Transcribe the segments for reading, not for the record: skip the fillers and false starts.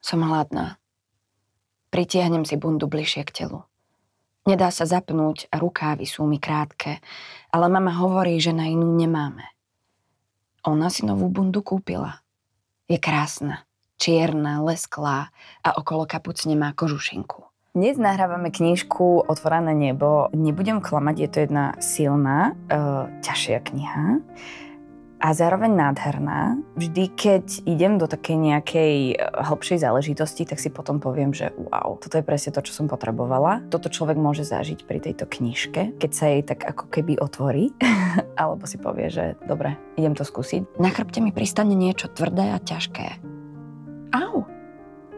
Som hladná. Pritiahnem si bundu bližšie k telu. Nedá sa zapnúť a rukávy sú mi krátke, ale mama hovorí, že na inú nemáme. Ona si novú bundu kúpila. Je krásna, čierna, lesklá a okolo kapucne má kožušinku. Dnes nahrávame knižku Otvorené nebo. Nebudem klamať, je to jedna silná, ťažšia kniha a zároveň nádherná. Vždy, keď idem do takej nejakej hlbšej záležitosti, tak si potom poviem, že wow, toto je presne to, čo som potrebovala. Toto človek môže zažiť pri tejto knižke, keď sa jej tak ako keby otvorí, alebo si povie, že dobre, idem to skúsiť. Na chrbte mi pristane niečo tvrdé a ťažké. Au!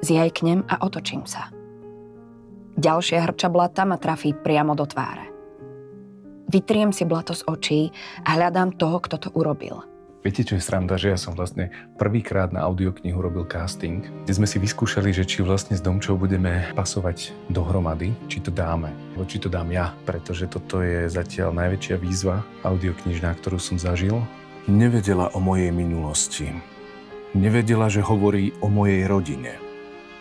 Zjajknem a otočím sa. Ďalšia hrča blata ma trafí priamo do tváre. Vytriem si blato z očí a hľadám toho, kto to urobil. Viete, čo je sranda, že ja som vlastne prvýkrát na audioknihu robil casting, kde sme si vyskúšali, že či vlastne s Domčou budeme pasovať dohromady, či to dáme, alebo či to dám ja, pretože toto je zatiaľ najväčšia výzva audioknižná, ktorú som zažil. Nevedela o mojej minulosti. Nevedela, že hovorí o mojej rodine.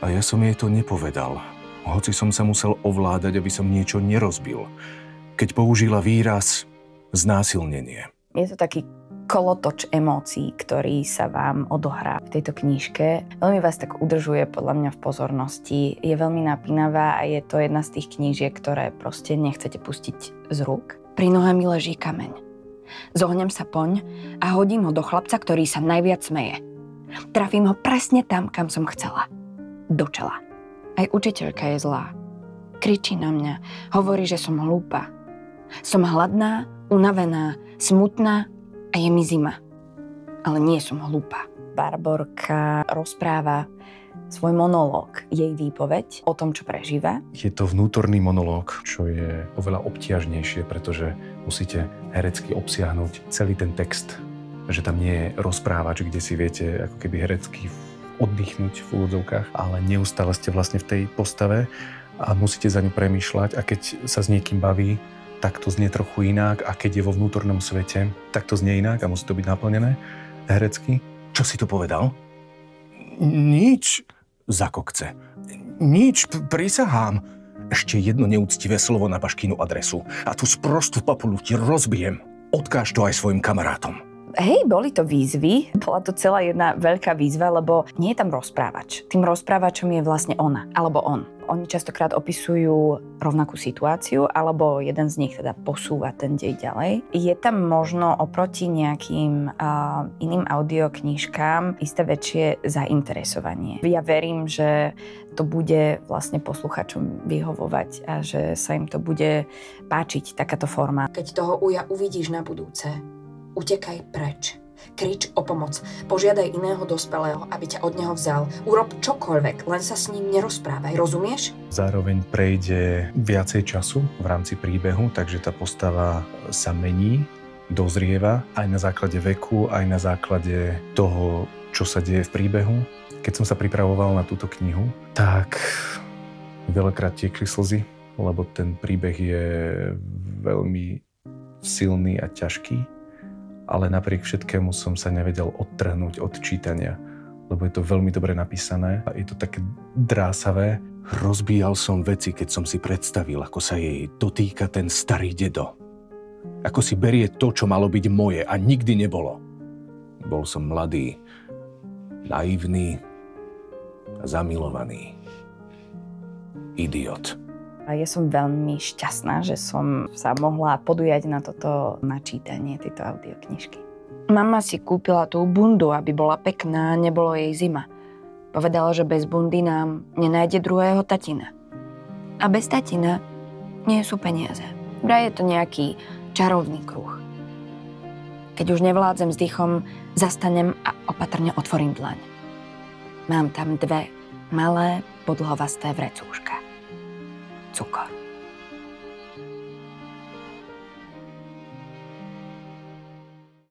A ja som jej to nepovedal. Hoci som sa musel ovládať, aby som niečo nerozbil. Keď použila výraz znásilnenie. Je to taký kolotoč emócií, ktorý sa vám odohrá v tejto knižke. Veľmi vás tak udržuje podľa mňa v pozornosti. Je veľmi napínavá a je to jedna z tých knížiek, ktoré proste nechcete pustiť z rúk. Pri nohe mi leží kameň. Zohnem sa poň a hodím ho do chlapca, ktorý sa najviac smeje. Trafím ho presne tam, kam som chcela. Do čela. Aj učiteľka je zlá. Kričí na mňa, hovorí, že som hlúpa. Som hladná, unavená, smutná a je mi zima. Ale nie som hlúpa. Barborka rozpráva svoj monológ, jej výpoveď o tom, čo prežíva. Je to vnútorný monológ, čo je oveľa obťažnejšie, pretože musíte herecky obsiahnuť celý ten text. Že tam nie je rozprávač, kde si viete ako keby herecky oddychnúť v úvodzovkách, ale neustále ste vlastne v tej postave a musíte za ňu premýšľať a keď sa s niekým baví, tak to znie trochu inak a keď je vo vnútornom svete, tak to znie inak a musí to byť naplnené herecky. Čo si to povedal? Nič, zakokce. Nič, prisahám. Ešte jedno neúctivé slovo na Baškinu adresu a tú sprostú papulu ti rozbijem. Odkáž to aj svojim kamarátom. Hej, boli to výzvy. Bola to celá jedna veľká výzva, lebo nie je tam rozprávač. Tým rozprávačom je vlastne ona, alebo on. Oni častokrát opisujú rovnakú situáciu, alebo jeden z nich teda posúva ten dej ďalej. Je tam možno oproti nejakým iným audioknižkám isté väčšie zainteresovanie. Ja verím, že to bude vlastne posluchačom vyhovovať a že sa im to bude páčiť, takáto forma. Keď toho uja uvidíš na budúce, utekaj preč. Krič o pomoc. Požiadaj iného dospelého, aby ťa od neho vzal. Urob čokoľvek, len sa s ním nerozprávaj, rozumieš? Zároveň prejde viacej času v rámci príbehu, takže tá postava sa mení, dozrieva aj na základe veku, aj na základe toho, čo sa deje v príbehu. Keď som sa pripravoval na túto knihu, tak veľakrát tiekli slzy, lebo ten príbeh je veľmi silný a ťažký. Ale napriek všetkému som sa nevedel odtrhnúť od čítania, lebo je to veľmi dobre napísané a je to také drásavé. Rozbíjal som veci, keď som si predstavil, ako sa jej dotýka ten starý dedo. Ako si berie to, čo malo byť moje a nikdy nebolo. Bol som mladý, naivný a zamilovaný. Idiot. A ja som veľmi šťastná, že som sa mohla podujať na toto načítanie tejto audioknižky. Mama si kúpila tú bundu, aby bola pekná, nebolo jej zima. Povedala, že bez bundy nám nenájde druhého tatina. A bez tatina nie sú peniaze. Vraj je to nejaký čarovný kruh. Keď už nevládzem s dýchom, zastanem a opatrne otvorím dlaň. Mám tam 2 malé podlhovasté vrecúška. Cukor.